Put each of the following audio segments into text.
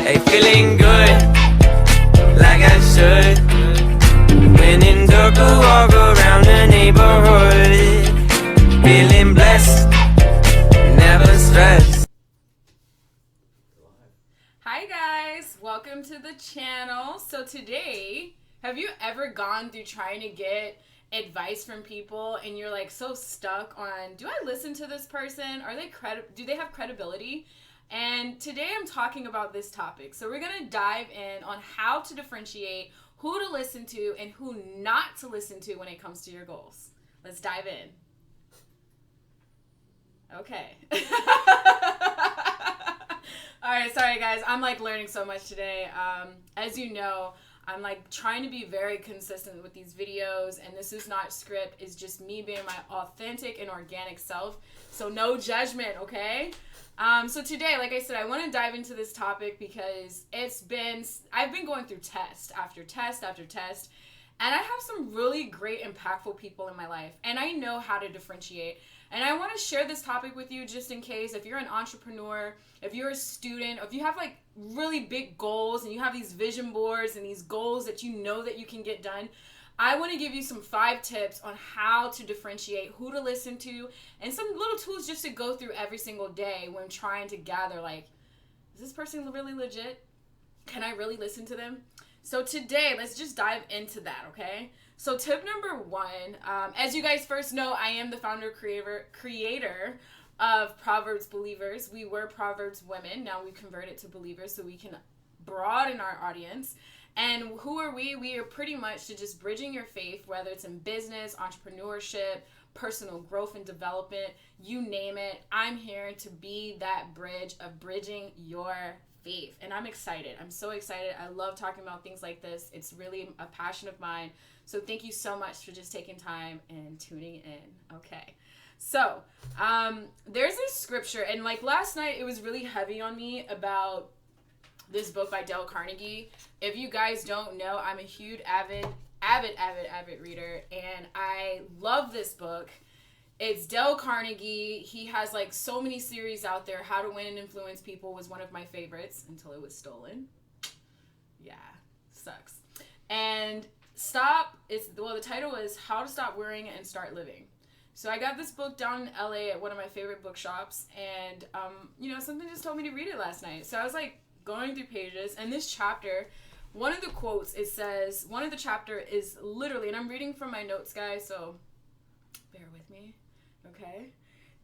Hey, feeling good, like I should. When in dark, I walk around the neighborhood. Feeling blessed, never stressed. Hi guys, welcome welcome to the channel. So today, have you ever gone through trying to get advice from people and you're like so stuck on, do I listen to this person? Are they do they have credibility? And today I'm talking about this topic. So we're going to dive in on how to differentiate who to listen to and who not to listen to when it comes to your goals. Let's dive in. Okay. All right, sorry guys. I'm like learning so much today. As you know, I'm like trying to be very consistent with these videos, and this is not script. It's just me being my authentic and organic self. So no judgment, okay? So today, like I said, I want to dive into this topic because I've been going through test after test after test, and I have some really great, impactful people in my life, and I know how to differentiate. And I want to share this topic with you just in case if you're an entrepreneur, if you're a student, if you have like really big goals and you have these vision boards and these goals that you know that you can get done. I want to give you some 5 tips on how to differentiate who to listen to and some little tools just to go through every single day when trying to gather like, is this person really legit? Can I really listen to them? So today, let's just dive into that, okay? So tip number 1, as you guys first know, I am the founder creator of Proverbs Believers. We were Proverbs women. Now we converted to believers so we can broaden our audience. And who are we? We are pretty much to just bridging your faith, whether it's in business, entrepreneurship, personal growth and development, you name it. I'm here to be that bridge of bridging your faith. And I'm excited. I'm so excited. I love talking about things like this. It's really a passion of mine. So thank you so much for just taking time and tuning in. Okay. So there's this scripture, and like last night, it was really heavy on me about this book by Dale Carnegie. If you guys don't know, I'm a huge avid reader, and I love this book. It's Dale Carnegie. He has like so many series out there. How to Win and Influence People was one of my favorites until it was stolen. Yeah, sucks. And the title is How to Stop Worrying and Start Living. So I got this book down in LA at one of my favorite bookshops, and something just told me to read it last night. So I was like going through pages, and this chapter, one of the quotes, it says, one of the chapter is literally, and I'm reading from my notes, guys, so bear with me, okay?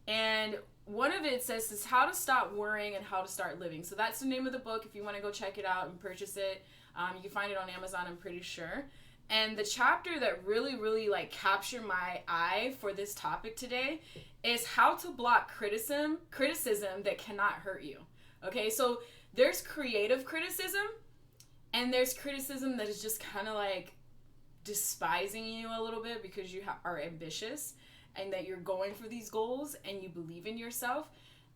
And one of it says is how to stop worrying and how to start living. So that's the name of the book. If you want to go check it out and purchase it, you can find it on Amazon, I'm pretty sure. And the chapter that really, really like captured my eye for this topic today is how to block criticism that cannot hurt you. Okay, so there's creative criticism, and there's criticism that is just kind of like despising you a little bit because you are ambitious and that you're going for these goals and you believe in yourself.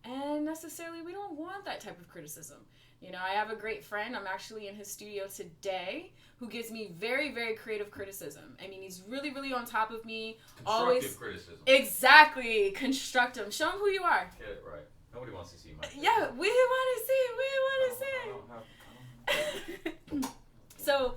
And necessarily, we don't want that type of criticism. You know, I have a great friend, I'm actually in his studio today, who gives me very, very creative criticism. I mean, he's really, really on top of me. Constructive criticism. Exactly. Constructive. Show him who you are. Yeah, right. Nobody wants to see my face. Yeah, we want to see. So,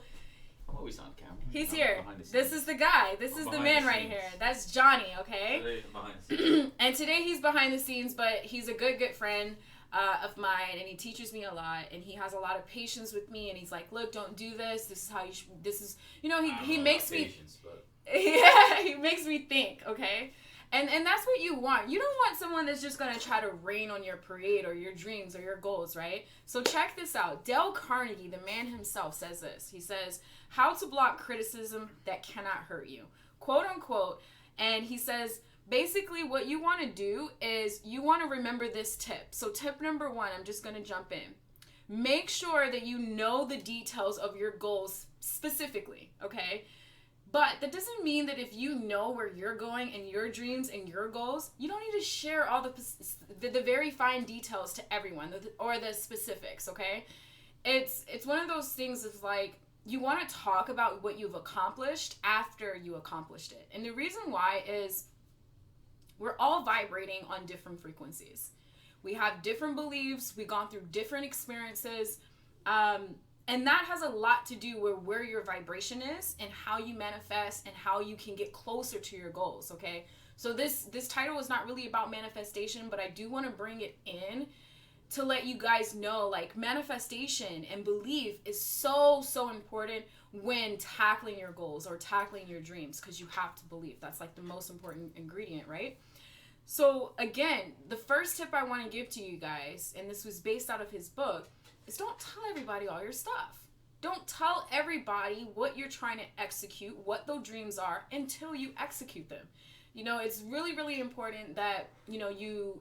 I'm always on camera. He's here. This is the guy. This is the man right here. That's Johnny, okay? Today, behind the scenes. And today he's behind the scenes, but he's a good friend of mine, and he teaches me a lot, and he has a lot of patience with me, and he's like, look, don't do this. This is how you should, this is, he makes me, patience, but... yeah, he makes me think, okay? And that's what you want. You don't want someone that's just going to try to rain on your parade or your dreams or your goals, right? So check this out. Dale Carnegie, the man himself, says this. He says, how to block criticism that cannot hurt you, quote unquote. And he says, basically what you want to do is you want to remember this tip. So tip number 1, I'm just going to jump in. Make sure that you know the details of your goals specifically, okay? But that doesn't mean that if you know where you're going and your dreams and your goals, you don't need to share all the very fine details to everyone or the specifics, okay? It's one of those things of like, you want to talk about what you've accomplished after you accomplished it. And the reason why is we're all vibrating on different frequencies. We have different beliefs. We've gone through different experiences. And that has a lot to do with where your vibration is and how you manifest and how you can get closer to your goals, okay? So this title is not really about manifestation, but I do want to bring it in to let you guys know, like, manifestation and belief is so important when tackling your goals or tackling your dreams, because you have to believe. That's like the most important ingredient, right? So again, the first tip I want to give to you guys, and this was based out of his book, is don't tell everybody all your stuff. Don't tell everybody what you're trying to execute, what those dreams are, until you execute them. You know, it's really important that, you know, you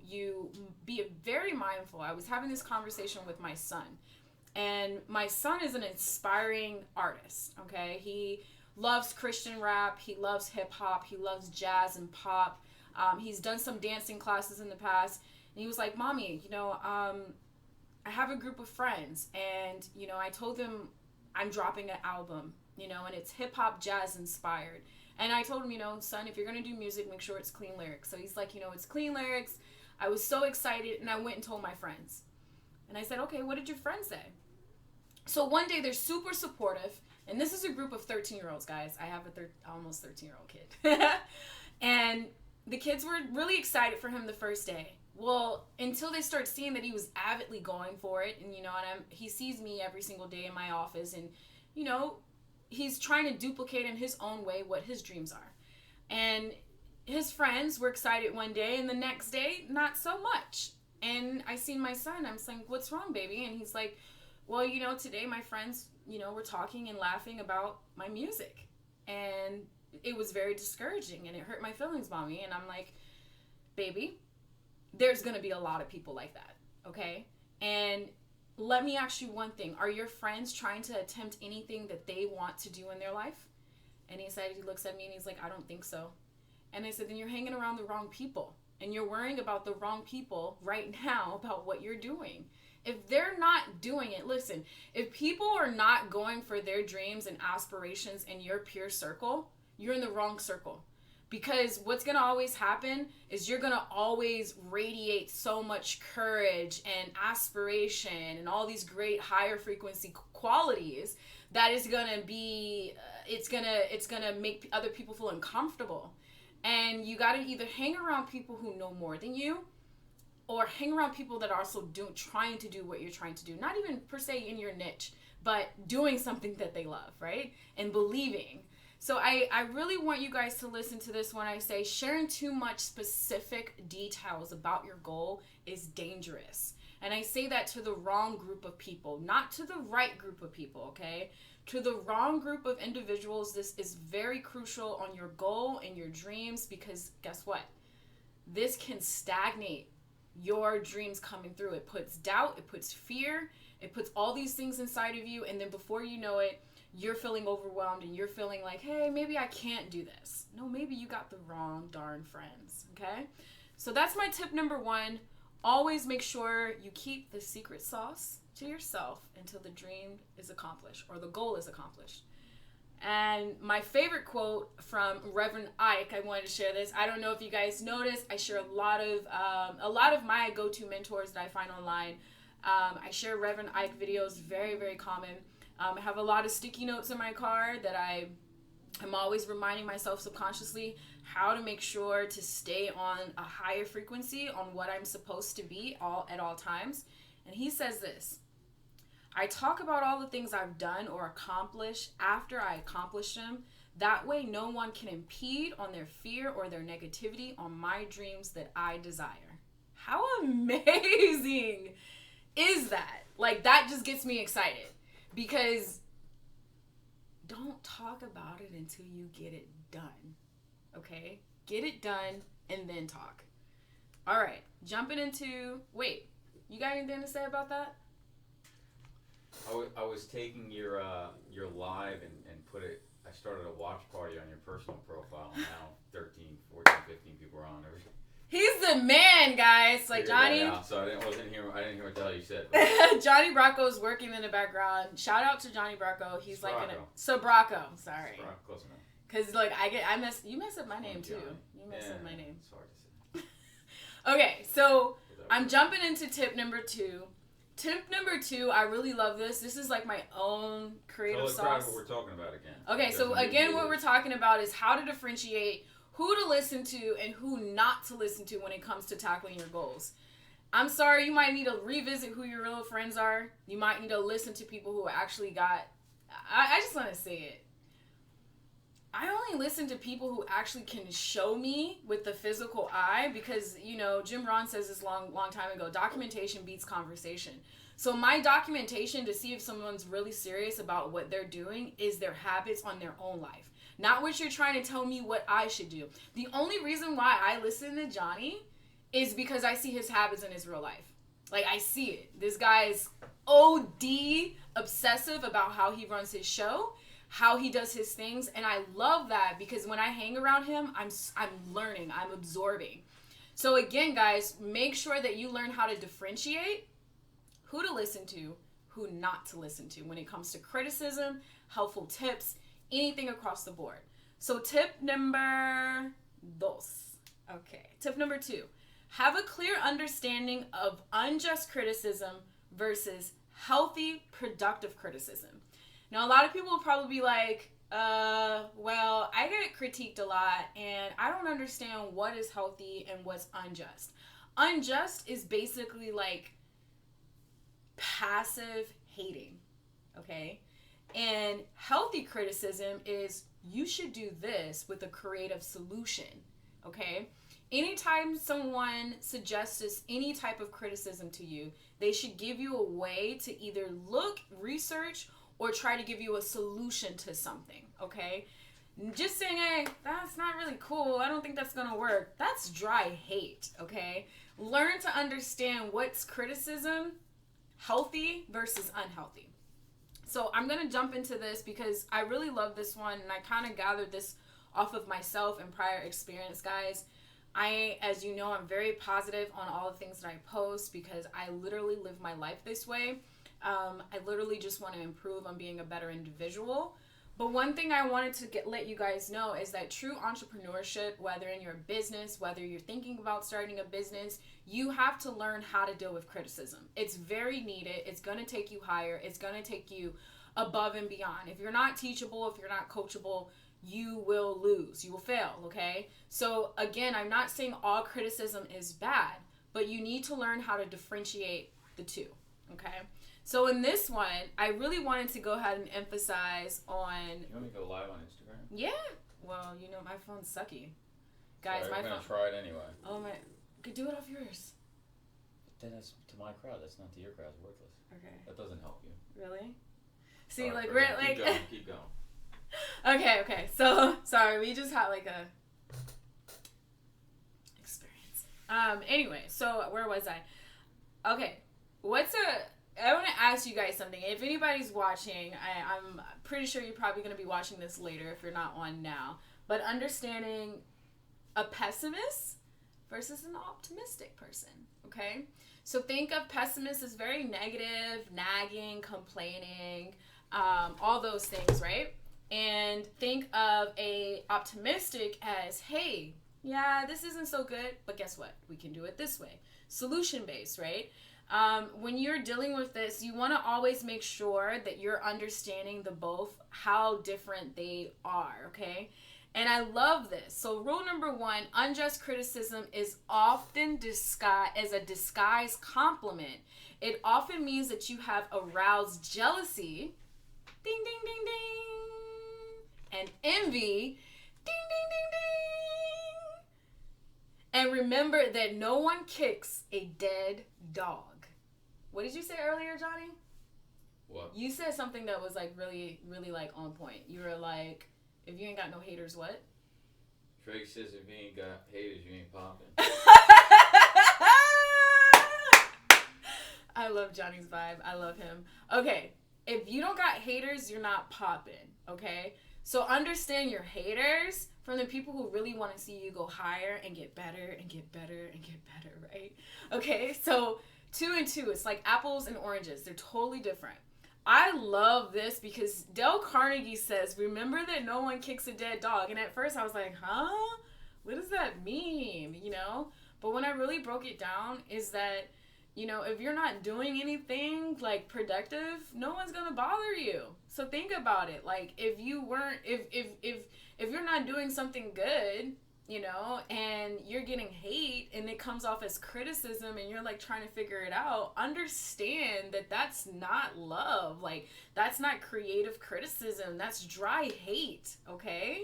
be very mindful. I was having this conversation with my son, and my son is an inspiring artist, okay? He loves Christian rap, he loves hip hop, he loves jazz and pop. He's done some dancing classes in the past, and he was like, Mommy, you know, I have a group of friends, and, you know, I told them I'm dropping an album, you know, and it's hip hop jazz inspired. And I told him, you know, son, if you're going to do music, make sure it's clean lyrics. So he's like, you know, it's clean lyrics. I was so excited, and I went and told my friends. And I said, okay, what did your friends say? So one day they're super supportive, and this is a group of 13-year-olds, guys. I have a almost 13-year-old kid. And the kids were really excited for him the first day. Well, until they start seeing that he was avidly going for it, and, you know, and he sees me every single day in my office, and, you know, he's trying to duplicate in his own way what his dreams are. And his friends were excited one day, and the next day, not so much. And I seen my son, I'm saying, what's wrong, baby? And he's like, well, you know, today my friends, you know, were talking and laughing about my music. And it was very discouraging, and it hurt my feelings, Mommy. And I'm like, baby, there's going to be a lot of people like that, okay? And let me ask you one thing. Are your friends trying to attempt anything that they want to do in their life? And he said, he looks at me and he's like, I don't think so. And I said, then you're hanging around the wrong people, and you're worrying about the wrong people right now about what you're doing. If they're not doing it, listen, if people are not going for their dreams and aspirations in your peer circle, you're in the wrong circle. Because what's going to always happen is you're going to always radiate so much courage and aspiration and all these great higher frequency qualities that is going to be, it's going to make other people feel uncomfortable. And you got to either hang around people who know more than you, or hang around people that are also trying to do what you're trying to do. Not even per se in your niche, but doing something that they love, right? And believing. So I really want you guys to listen to this when I say sharing too much specific details about your goal is dangerous. And I say that to the wrong group of people, not to the right group of people, okay? To the wrong group of individuals, this is very crucial on your goal and your dreams, because guess what? This can stagnate your dreams coming through. It puts doubt, it puts fear, it puts all these things inside of you, and then before you know it, you're feeling overwhelmed and you're feeling like, hey, maybe I can't do this. No, maybe you got the wrong darn friends, okay? So that's my tip number one. Always make sure you keep the secret sauce to yourself until the dream is accomplished or the goal is accomplished. And my favorite quote from Reverend Ike, I wanted to share this. I don't know if you guys noticed, I share a lot of my go-to mentors that I find online. I share Reverend Ike videos, very, very common. I have a lot of sticky notes in my car that I'm always reminding myself subconsciously how to make sure to stay on a higher frequency on what I'm supposed to be at all times. And he says this: I talk about all the things I've done or accomplished after I accomplish them. That way no one can impede on their fear or their negativity on my dreams that I desire. How amazing is that? Like, that just gets me excited. Because don't talk about it until you get it done, okay? Get it done and then talk. All right, jumping into, wait, you got anything to say about that? I was taking your live and put it, I started a watch party on your personal profile, and now 13, 14, 15 people are on. He's the man, guys. Like Johnny. So I didn't hear what the hell you said. Johnny Bracco's working in the background. Shout out to Johnny Bracco. He's like Sobracco. Sorry. Close enough. Cause like you mess up my name too. You mess up my name. It's hard to say. Okay, so I'm jumping into tip number 2. Tip number 2, I really love this. This is like my own creative sauce. What we're talking about again. Okay, so again, what we're talking about is how to differentiate who to listen to and who not to listen to when it comes to tackling your goals. I'm sorry, you might need to revisit who your real friends are. You might need to listen to people who actually got... I just want to say it. I only listen to people who actually can show me with the physical eye because, you know, Jim Rohn says this long time ago, documentation beats conversation. So my documentation to see if someone's really serious about what they're doing is their habits on their own life. Not what you're trying to tell me what I should do. The only reason why I listen to Johnny is because I see his habits in his real life. Like, I see it. This guy is OD obsessive about how he runs his show, how he does his things, and I love that because when I hang around him, I'm learning, I'm absorbing. So again, guys, make sure that you learn how to differentiate who to listen to, who not to listen to when it comes to criticism, helpful tips, anything across the board. So tip number 2. Okay, tip number 2. Have a clear understanding of unjust criticism versus healthy, productive criticism. Now, a lot of people will probably be like, well, I get critiqued a lot, and I don't understand what is healthy and what's unjust. Unjust is basically like passive hating, okay? And healthy criticism is you should do this with a creative solution, okay? Anytime someone suggests any type of criticism to you, they should give you a way to either look, research, or try to give you a solution to something, okay? Just saying, hey, that's not really cool, I don't think that's gonna work, that's dry hate, okay? Learn to understand what's criticism, healthy versus unhealthy. So I'm gonna jump into this because I really love this one, and I kind of gathered this off of myself and prior experience, guys. As you know, I'm very positive on all the things that I post because I literally live my life this way. I literally just want to improve on being a better individual. But one thing I wanted to let you guys know is that true entrepreneurship, whether in your business, whether you're thinking about starting a business, you have to learn how to deal with criticism. It's very needed. It's going to take you higher. It's going to take you above and beyond. If you're not teachable, if you're not coachable, you will lose. You will fail, okay? So again, I'm not saying all criticism is bad, but you need to learn how to differentiate the two, okay? So in this one, I really wanted to go ahead and emphasize on... You want me to go live on Instagram? Yeah. Well, you know, my phone's sucky. Guys, Sorry, my I'm phone... going to try it anyway. Oh my... Could do it off yours. Then that's to my crowd. That's not to your crowd. It's worthless. Okay. That doesn't help you. Really? See, Sorry, like, we're we're gonna like... Keep going. Okay. So, sorry, we just had like a experience. Anyway, so where was I? Okay, I want to ask you guys something. If anybody's watching, I'm pretty sure you're probably going to be watching this later if you're not on now. But understanding a pessimist versus an optimistic person, okay? So think of pessimist as very negative, nagging, complaining, all those things, right? And think of a optimistic as, hey, yeah, this isn't so good, but guess what? We can do it this way. Solution-based, right? When you're dealing with this, you want to always make sure that you're understanding the both, how different they are, okay? And I love this. So rule number 1, unjust criticism is often disguised as a disguised compliment. It often means that you have aroused jealousy, ding, ding, ding, ding, and envy, ding, ding, ding, ding. And remember that no one kicks a dead dog. What did you say earlier, Johnny? What? You said something that was like really, really like on point. You were like, if you ain't got no haters, what? Drake says if you ain't got haters, you ain't popping. I love Johnny's vibe. I love him. Okay, if you don't got haters, you're not popping, okay? So understand your haters from the people who really want to see you go higher and get better and get better and get better, right? Okay, so 2 and 2, it's like apples and oranges. They're totally different. I love this because Dale Carnegie says, remember that no one kicks a dead dog. And at first I was like, huh? What does that mean? You know? But when I really broke it down is that, you know, if you're not doing anything like productive, no one's gonna bother you. So think about it. Like if you weren't, if you're not doing something good, and you're getting hate and it comes off as criticism and you're like trying to figure it out, understand that that's not love. Like, that's not creative criticism. That's dry hate, okay?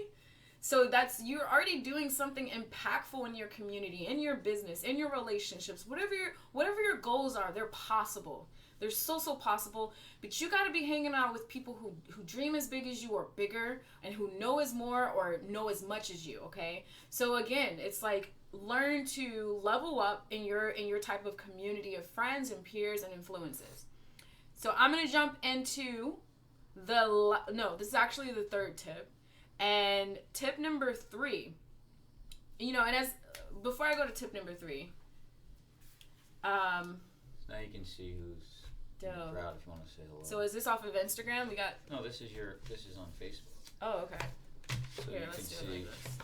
So you're already doing something impactful in your community, in your business, in your relationships, whatever your goals are, they're possible. They're so possible, but you got to be hanging out with people who dream as big as you or bigger, and who know as more or know as much as you, okay? So again, it's like, learn to level up in your type of community of friends and peers and influences. So I'm going to jump into this is actually the third tip. And tip number 3, and before I go to tip number 3, now you can see who's in the crowd if you want to say hello. So is this off of Instagram? No, this is on Facebook. Oh, okay. So Here, let's do it like this.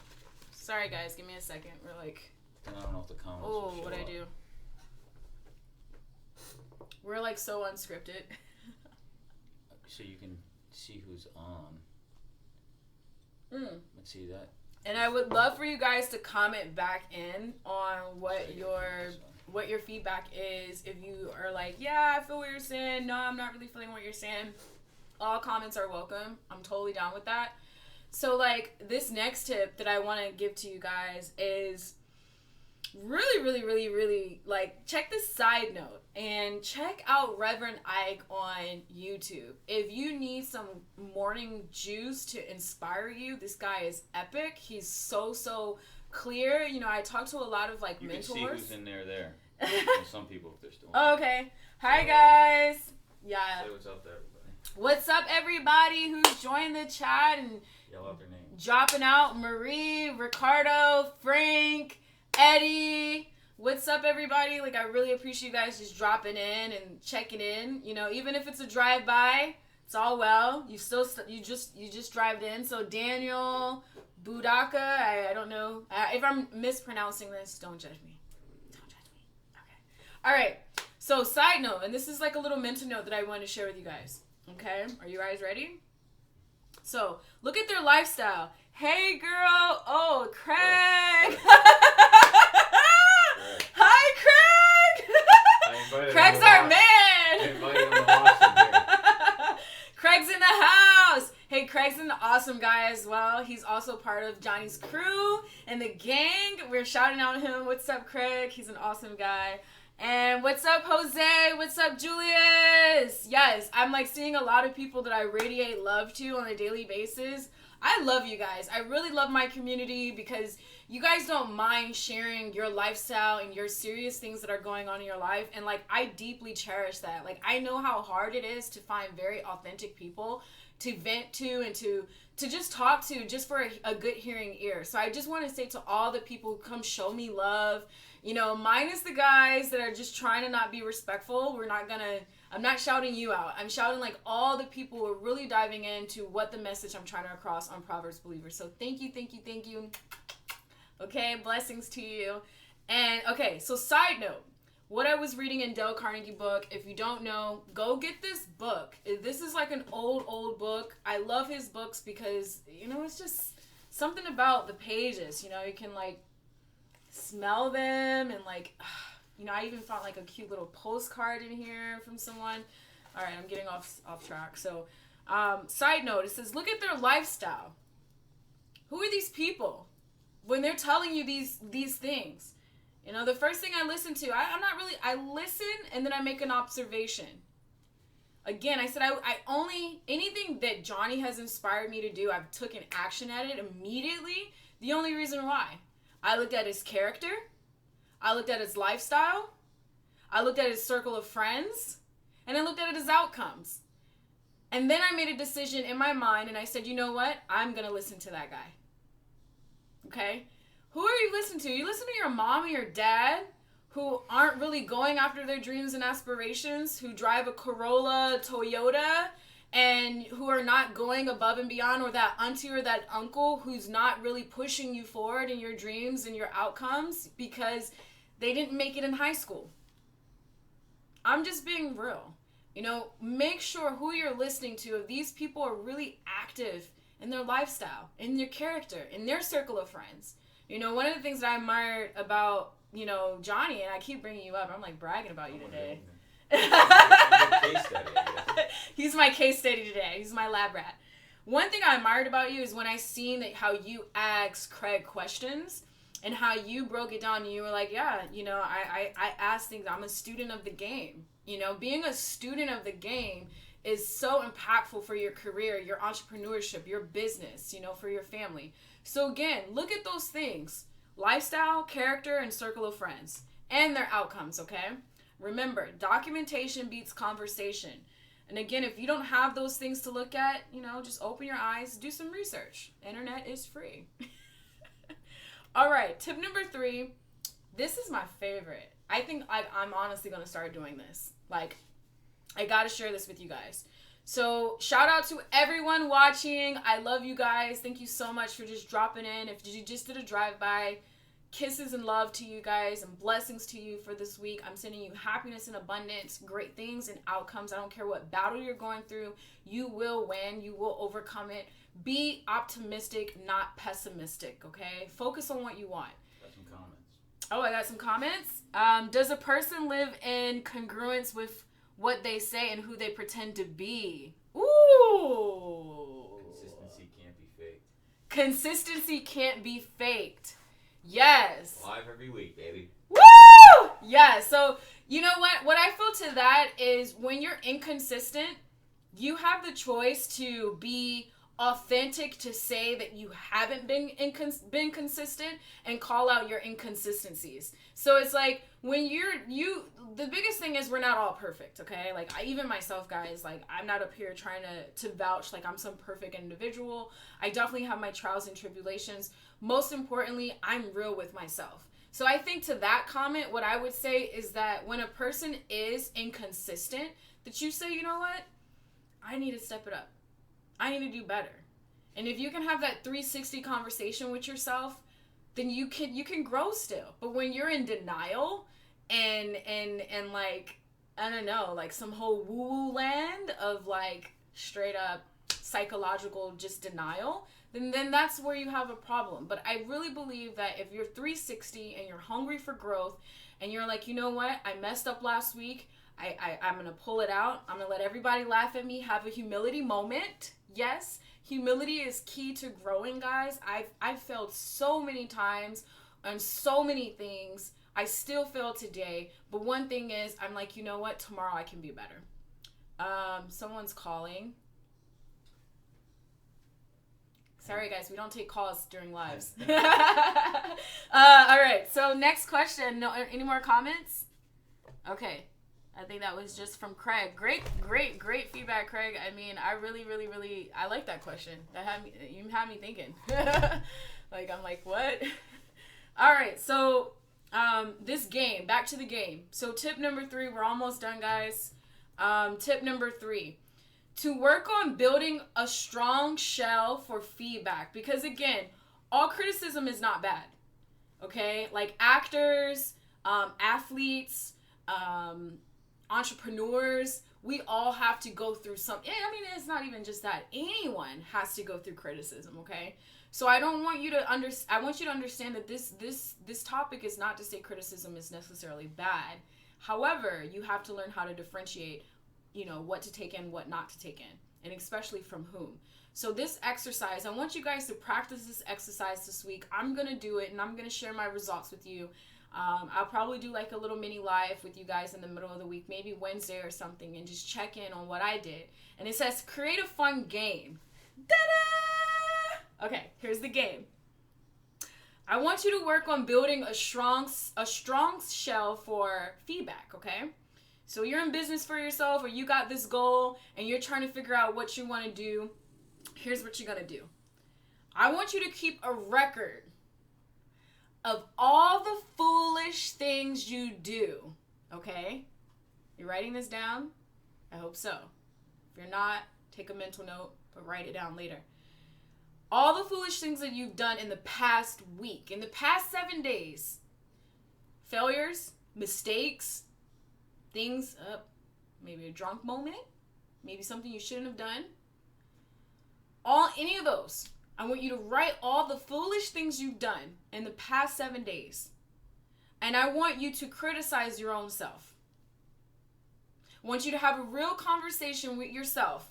Sorry guys, give me a second. We're like, I don't know if the comments oh, will show what'd I up. do? We're like so unscripted. So you can see who's on. Let's see that. And I would love for you guys to comment back in on what your feedback is. If you are like, yeah, I feel what you're saying. No, I'm not really feeling what you're saying. All comments are welcome. I'm totally down with that. So like, this next tip that I want to give to you guys is really like, check this side note and check out Reverend Ike on YouTube. If you need some morning juice to inspire you, this guy is epic. He's so clear. I talk to a lot of like mentors. You can see who's in there. Some people, if they're still on. Okay. Hi guys. Yeah. Say what's up there, everybody. What's up, everybody who's joined the chat and yell out their names. Dropping out: Marie, Ricardo, Frank, Eddie. What's up, everybody? Like, I really appreciate you guys just dropping in and checking in. Even if it's a drive-by, it's all well. You just drived in. So Daniel, Budaka, I don't know. If I'm mispronouncing this, don't judge me. Okay. All right. So side note, and this is like a little mental note that I want to share with you guys. Okay? Are you guys ready? So look at their lifestyle. Hey, girl. Oh, Craig. Hi, Craig. Craig's our man. I invited him to watch it here. Craig's in the house. Hey, Craig's an awesome guy as well. He's also part of Johnny's crew and the gang. We're shouting out him. What's up, Craig? He's an awesome guy. And what's up, Jose? What's up, Julius? Yes, I'm like seeing a lot of people that I radiate love to on a daily basis. I love you guys. I really love my community because you guys don't mind sharing your lifestyle and your serious things that are going on in your life. And like, I deeply cherish that. Like, I know how hard it is to find very authentic people to vent to and to just talk to, just for a good hearing ear. So I just want to say to all the people who come show me love, minus the guys that are just trying to not be respectful. I'm not shouting you out. I'm shouting like all the people who are really diving into what the message I'm trying to cross on Proverbs Believers. So thank you. Okay, blessings to you. And okay, so side note, what I was reading in Dale Carnegie book, if you don't know, go get this book. This is like an old book. I love his books because, it's just something about the pages. You can like smell them and like, I even found like a cute little postcard in here from someone. All right, I'm getting off track. So, side note, it says, look at their lifestyle. Who are these people when they're telling you these things? The first thing I listen to, I listen and then I make an observation. Again, I said anything that Johnny has inspired me to do, I've taken action at it immediately. The only reason why, I looked at his character, I looked at his lifestyle, I looked at his circle of friends, and I looked at his outcomes. And then I made a decision in my mind and I said, you know what? I'm going to listen to that guy. Okay? Who are you listening to? You listen to your mom or your dad who aren't really going after their dreams and aspirations, who drive a Corolla, Toyota, and who are not going above and beyond, or that auntie or that uncle who's not really pushing you forward in your dreams and your outcomes because they didn't make it in high school. I'm just being real. Make sure who you're listening to, if these people are really active in their lifestyle, in their character, in their circle of friends. You know, one of the things that I admired about, you know, Johnny, and I keep bringing you up, I'm like bragging about you today. Case study, I guess. He's my case study today. He's my lab rat. One thing I admired about you is when I seen that how you asked Craig questions and how you broke it down and you were like, yeah, you know, I ask things. I'm a student of the game. You know, being a student of the game is so impactful for your career, your entrepreneurship, your business, you know, for your family. So again, look at those things: lifestyle, character, and circle of friends, and their outcomes, okay? Remember, documentation beats conversation. And again, if you don't have those things to look at, you know, just open your eyes, do some research. Internet is free. All right, tip number 3. This is my favorite. I think I'm honestly going to start doing this. Like, I got to share this with you guys. So shout out to everyone watching. I love you guys. Thank you so much for just dropping in. If you just did a drive-by, kisses and love to you guys and blessings to you for this week. I'm sending you happiness and abundance, great things and outcomes. I don't care what battle you're going through. You will win. You will overcome it. Be optimistic, not pessimistic, okay? Focus on what you want. Got some comments. Oh, I got some comments. Does a person live in congruence with what they say and who they pretend to be? Ooh. Consistency can't be faked. Consistency can't be faked. Yes. Live every week, baby. Woo! Yeah, so you know what? What I feel to that is when you're inconsistent, you have the choice to be authentic, to say that you haven't been consistent and call out your inconsistencies. So it's like when the biggest thing is we're not all perfect, okay? Like even myself, guys, like I'm not up here trying to vouch like I'm some perfect individual. I definitely have my trials and tribulations. Most importantly, I'm real with myself. So I think to that comment, what I would say is that when a person is inconsistent, that you say, you know what? I need to step it up. I need to do better. And if you can have that 360 conversation with yourself, then you can grow still. But when you're in denial and like, I don't know, like some whole woo-woo land of like straight up psychological just denial, then that's where you have a problem. But I really believe that if you're 360 and you're hungry for growth and you're like, you know what, I messed up last week, I'm going to pull it out. I'm going to let everybody laugh at me, have a humility moment. Yes, humility is key to growing, guys. I've failed so many times on so many things. I still fail today. But one thing is, I'm like, you know what? Tomorrow I can be better. Someone's calling. Sorry, guys, we don't take calls during lives. All right, so next question. No, any more comments? Okay. I think that was just from Craig. Great feedback, Craig. I mean, I really, I like that question. You had me thinking. Like, I'm like, what? All right, so this game, back to the game. So tip number 3, we're almost done, guys. Tip number 3, to work on building a strong shell for feedback. Because again, all criticism is not bad, okay? Like actors, athletes, entrepreneurs, we all have to go through something. I mean, it's not even just that. Anyone has to go through criticism, okay? So I want you to understand that this topic is not to say criticism is necessarily bad. However, you have to learn how to differentiate, you know, what to take in, what not to take in, and especially from whom. So this exercise, I want you guys to practice this exercise this week. I'm going to do it, and I'm going to share my results with you. I'll probably do like a little mini live with you guys in the middle of the week, maybe Wednesday or something, and just check in on what I did. And it says, create a fun game. Ta-da! Okay, here's the game. I want you to work on building a strong shell for feedback, okay? So you're in business for yourself, or you got this goal, and you're trying to figure out what you want to do. Here's what you're going to do. I want you to keep a record of all the foolish things you do, okay? You're writing this down? I hope so. If you're not, take a mental note, but write it down later. All the foolish things that you've done in the past week, in the past 7 days. Failures, mistakes, things, maybe a drunk moment, maybe something you shouldn't have done. Any of those. I want you to write all the foolish things you've done in the past 7 days. And I want you to criticize your own self. I want you to have a real conversation with yourself.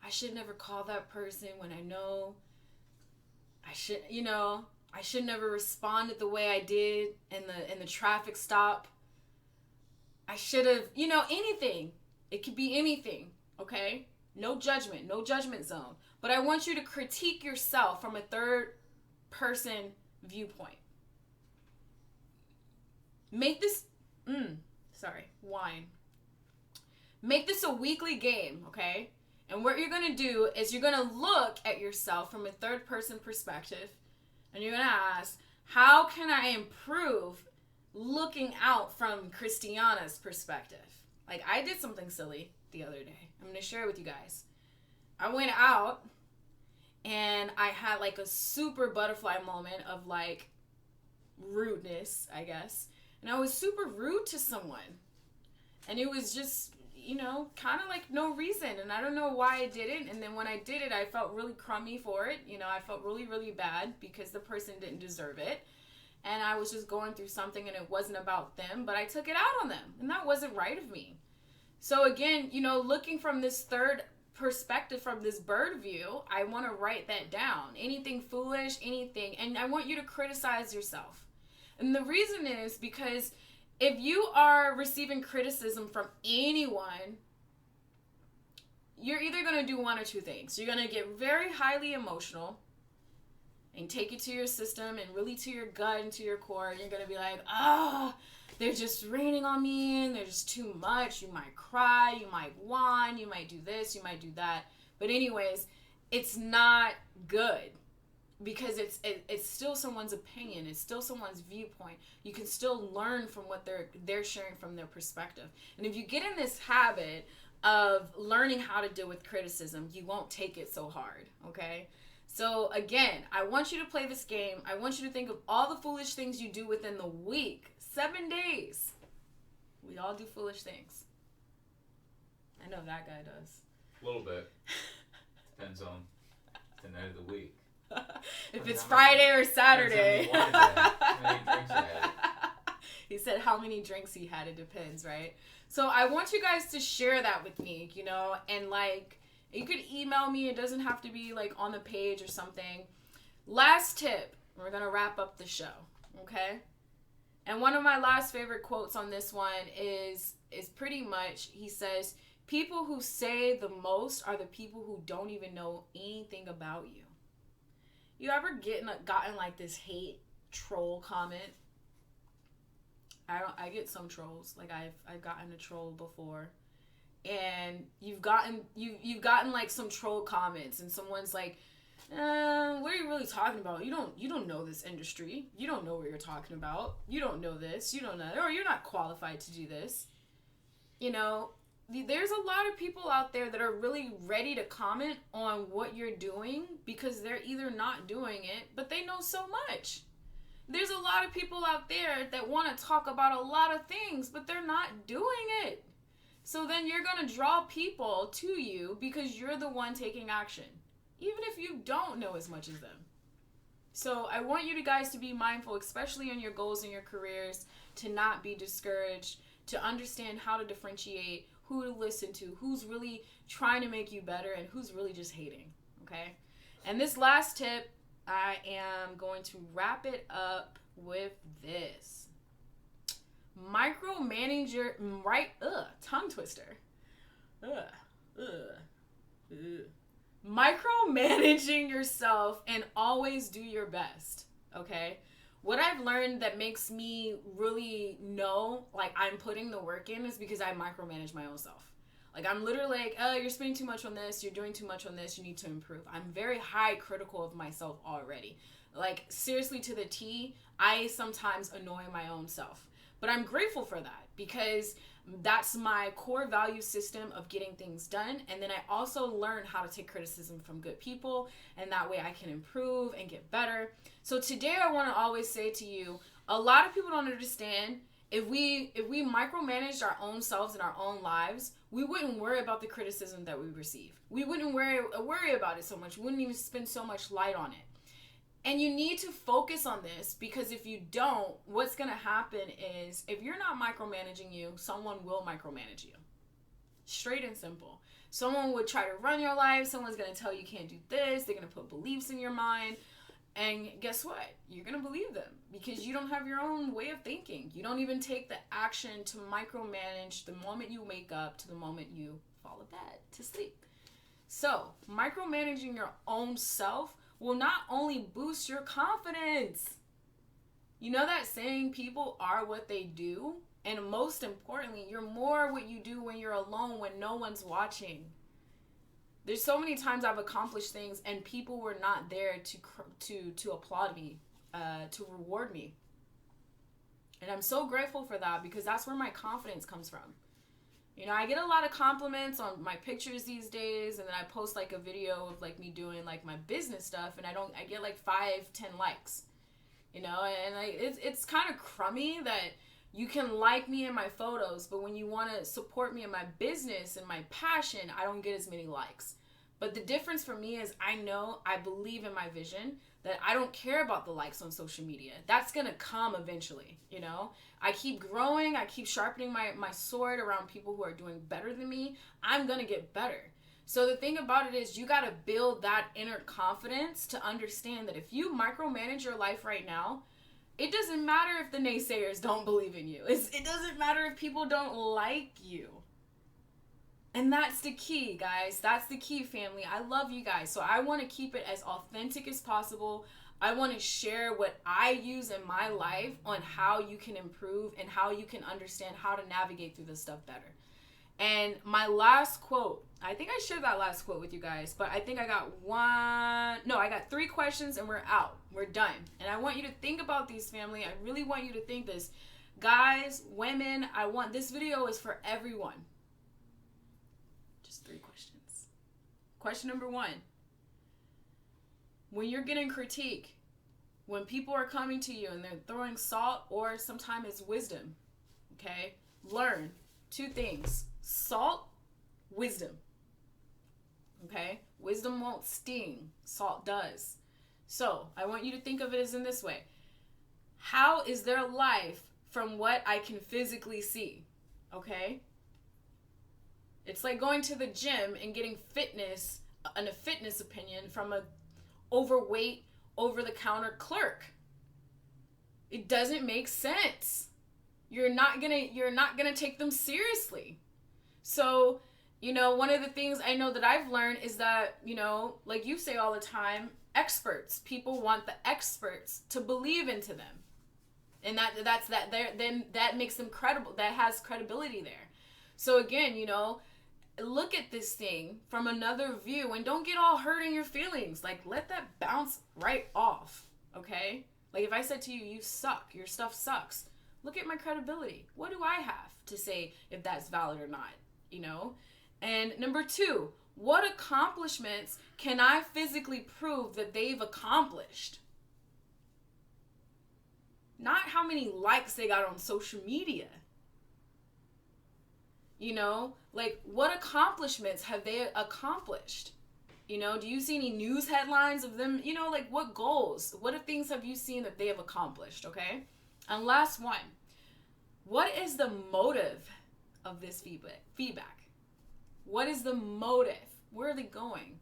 I should never call that person when I know I should never responded the way I did in the traffic stop. I should have, anything. It could be anything, okay? No judgment zone. But I want you to critique yourself from a third person viewpoint. Make this, wine. Make this a weekly game, okay? And what you're going to do is you're going to look at yourself from a third person perspective. And you're going to ask, how can I improve looking out from Christiana's perspective? Like, I did something silly the other day. I'm going to share it with you guys. I went out and I had like a super butterfly moment of like rudeness, I guess. And I was super rude to someone. And it was just, kind of like no reason. And I don't know why I did it. And then when I did it, I felt really crummy for it. I felt really, really bad because the person didn't deserve it. And I was just going through something and it wasn't about them, but I took it out on them. And that wasn't right of me. So again, looking from this third perspective, from this bird view, I want to write that down. Anything foolish, anything. And I want you to criticize yourself. And the reason is because if you are receiving criticism from anyone, you're either going to do one or two things. You're going to get very highly emotional and take it to your system and really to your gut and to your core. And you're going to be like, they're just raining on me and they're just too much. You might cry, you might whine, you might do this, you might do that. But anyways, it's not good. Because it's still someone's opinion. It's still someone's viewpoint. You can still learn from what they're sharing from their perspective. And if you get in this habit of learning how to deal with criticism, you won't take it so hard, okay? So again, I want you to play this game. I want you to think of all the foolish things you do within the week. 7 days. We all do foolish things. I know that guy does. A little bit. Depends on the night of the week. If it's Friday or Saturday. How many drinks you had? He said how many drinks he had. It depends, right? So I want you guys to share that with me, and like, you could email me. It doesn't have to be like on the page or something. Last tip. We're going to wrap up the show, okay? And one of my last favorite quotes on this one is pretty much, he says, people who say the most are the people who don't even know anything about you. You ever gotten like this hate troll comment? I get some trolls. Like I've gotten a troll before, and you've gotten like some troll comments, and someone's like, what are you really talking about? You don't know this industry. You don't know what you're talking about. You don't know this. You don't know, or you're not qualified to do this. There's a lot of people out there that are really ready to comment on what you're doing because they're either not doing it, but they know so much. There's a lot of people out there that want to talk about a lot of things, but they're not doing it. So then you're going to draw people to you because you're the one taking action, even if you don't know as much as them. So I want you guys to be mindful, especially in your goals and your careers, to not be discouraged, to understand how to differentiate who to listen to, who's really trying to make you better, and who's really just hating, okay? And this last tip, I am going to wrap it up with this. Tongue twister. Micromanaging yourself and always do your best, okay? What I've learned that makes me really know, like, I'm putting the work in is because I micromanage my own self. Like, I'm literally like, you're spending too much on this, you're doing too much on this, you need to improve. I'm very high critical of myself already. Like, seriously, to the T, I sometimes annoy my own self. But I'm grateful for that because that's my core value system of getting things done. And then I also learn how to take criticism from good people, and that way I can improve and get better. So today I want to always say to you, a lot of people don't understand, if we micromanaged our own selves and our own lives, we wouldn't worry about the criticism that we receive. We wouldn't worry about it so much. We wouldn't even spend so much light on it. And you need to focus on this, because if you don't, what's going to happen is, if you're not micromanaging you, someone will micromanage you. Straight and simple. Someone would try to run your life. Someone's going to tell you can't do this. They're going to put beliefs in your mind. And guess what? You're going to believe them, because you don't have your own way of thinking. You don't even take the action to micromanage the moment you wake up to the moment you fall to bed, to sleep. So, micromanaging your own self will not only boost your confidence. You know that saying, people are what they do? And most importantly, you're more what you do when you're alone, when no one's watching. There's so many times I've accomplished things and people were not there to applaud me, to reward me. And I'm so grateful for that, because that's where my confidence comes from. You know, I get a lot of compliments on my pictures these days, and then I post like a video of like me doing like my business stuff, and I get like 5-10 likes, you know, and it's kind of crummy that you can like me in my photos, but when you want to support me in my business and my passion, I don't get as many likes. But the difference for me is I believe in my vision, that I don't care about the likes on social media. That's going to come eventually, you know. I keep growing. I keep sharpening my sword around people who are doing better than me. I'm going to get better. So the thing about it is, you got to build that inner confidence to understand that if you micromanage your life right now, it doesn't matter if the naysayers don't believe in you. It doesn't matter if people don't like you. And that's the key, guys. That's the key, family. I love you guys. So I want to keep it as authentic as possible. I want to share what I use in my life on how you can improve and how you can understand how to navigate through this stuff better. And my last quote, I think I shared that last quote with you guys, but I think I got 3 questions and we're out. We're done. And I want you to think about these, family. I really want you to think this. Guys, women, this video is for everyone. Just 3 questions. Question number 1. When you're getting critique, when people are coming to you and they're throwing salt, or sometimes it's wisdom, okay? Learn 2 things. Salt, wisdom. Okay? Wisdom won't sting. Salt does. So, I want you to think of it as in this way. How is their life from what I can physically see? Okay? It's like going to the gym and getting a fitness opinion from a overweight, over-the-counter clerk. It doesn't make sense. You're not gonna take them seriously. So, you know, one of the things I know that I've learned is that, you know, like you say all the time, experts. People want the experts to believe into them. And that makes them credible. That has credibility there. So again, you know, look at this thing from another view and don't get all hurt in your feelings. Like, let that bounce right off, okay? Like, if I said to you, you suck, your stuff sucks, look at my credibility. What do I have to say if that's valid or not, you know? And number 2, what accomplishments can I physically prove that they've accomplished? Not how many likes they got on social media. You know, like, what accomplishments have they accomplished? You know, do you see any news headlines of them? You know, like, what goals, what things have you seen that they have accomplished, okay? And last one, what is the motive of this feedback? What is the motive? Where are they going?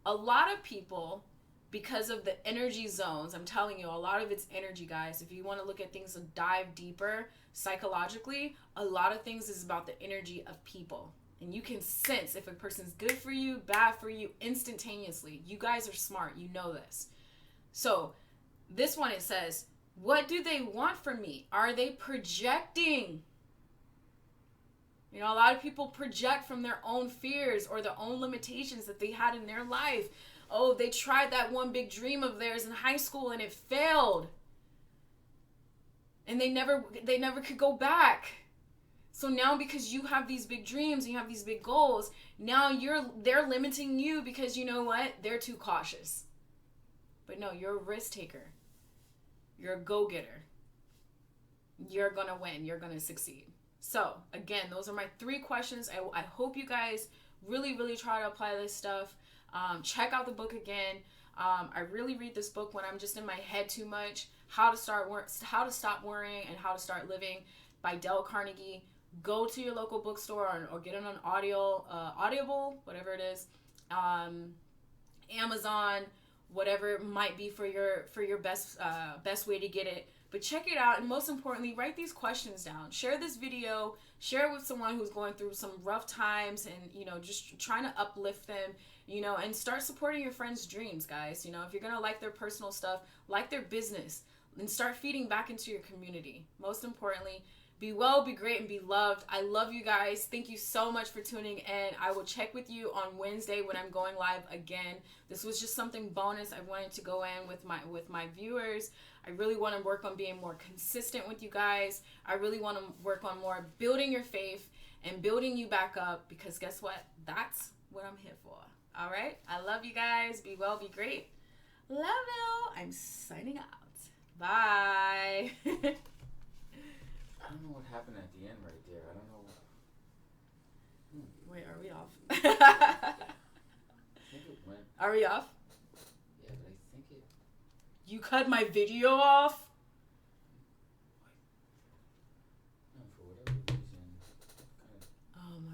A lot of people, because of the energy zones, I'm telling you, a lot of it's energy, guys. If you want to look at things and dive deeper psychologically, a lot of things is about the energy of people. And you can sense if a person's good for you, bad for you, instantaneously. You guys are smart. You know this. So this one, it says, what do they want from me? Are they projecting? You know, a lot of people project from their own fears or their own limitations that they had in their life. Oh, they tried that one big dream of theirs in high school and it failed. And they never could go back. So now, because you have these big dreams and you have these big goals, now they're limiting you because, you know what? They're too cautious. But no, you're a risk taker. You're a go-getter. you're gonna win. You're gonna succeed. So again, those are my 3 questions. I hope you guys really, really try to apply this stuff. Check out the book again. I really read this book when I'm just in my head too much. How to Stop Worrying and How to Start Living by Dale Carnegie. Go to your local bookstore or get it on Audible, whatever it is, Amazon, whatever it might be for your best way to get it. But check it out, and most importantly, write these questions down. Share this video. Share it with someone who's going through some rough times and, just trying to uplift them, and start supporting your friends' dreams, guys. If you're going to like their personal stuff, like their business, and start feeding back into your community. Most importantly, be well, be great, and be loved. I love you guys. Thank you so much for tuning in. I will check with you on Wednesday when I'm going live again. This was just something bonus I wanted to go in with my viewers. I really want to work on being more consistent with you guys. I really want to work on more building your faith and building you back up, because guess what? That's what I'm here for. All right? I love you guys. Be well, be great. Love you. I'm signing out. Bye. I don't know what happened at the end right there. I don't know. Wait, are we off? I think it went. Are we off? Yeah, but I think it. You cut my video off?